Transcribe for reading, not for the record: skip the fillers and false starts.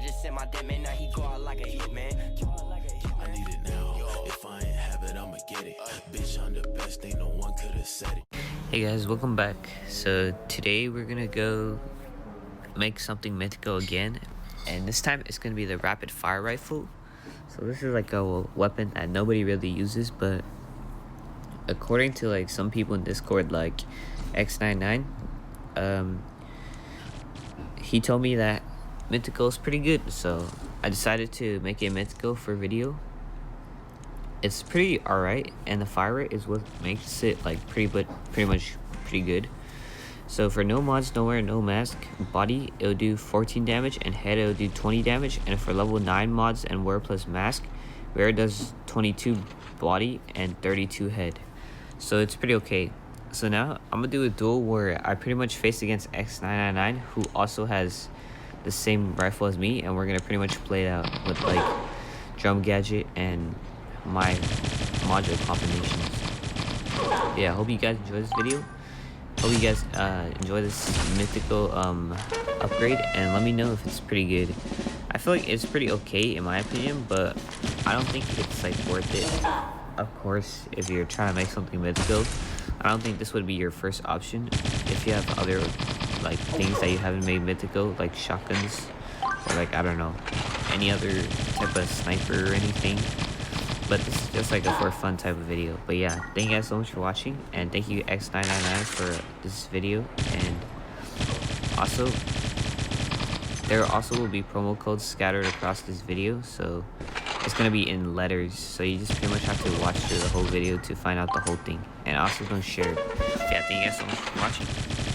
just sent my damn man, now he go out like a hitman. I need it now. If I ain't have it, I'ma get it. Bitch, I'm the best, ain't no one could have said it. Hey guys, welcome back. So today we're gonna go make something mythical again, and this time it's gonna be the rapid fire rifle. So this is like a weapon that nobody really uses, but according to like some people in Discord, like X99, he told me that mythical is pretty good, so I decided to make it mythical for video. It's pretty alright, and the fire rate is what makes it like pretty much pretty good. So for no mods, nowhere, no mask, body, it'll do 14 damage, and head it'll do 20 damage. And for level 9 mods and wear plus mask, wear does 22 body and 32 head. So it's pretty okay. So now I'm gonna do a duel where I pretty much face against X999, who also has the same rifle as me, and we're gonna pretty much play it out with like drum gadget and my module combinations. Yeah, I hope you guys enjoy this video. Hope you guys enjoy this mythical upgrade, and let me know if it's pretty good. I feel like it's pretty okay in my opinion, but I don't think it's like worth it. Of course, if you're trying to make something mythical, I don't think this would be your first option. If you have other like things that you haven't made mythical, like shotguns, or like I don't know, any other type of sniper or anything. But this is just like a for fun type of video. But yeah, thank you guys so much for watching, and thank you X999 for this video. And also, there also will be promo codes scattered across this video, so it's gonna be in letters, so you just pretty much have to watch through the whole video to find out the whole thing. And also don't share it. Yeah, thank you guys so much for watching.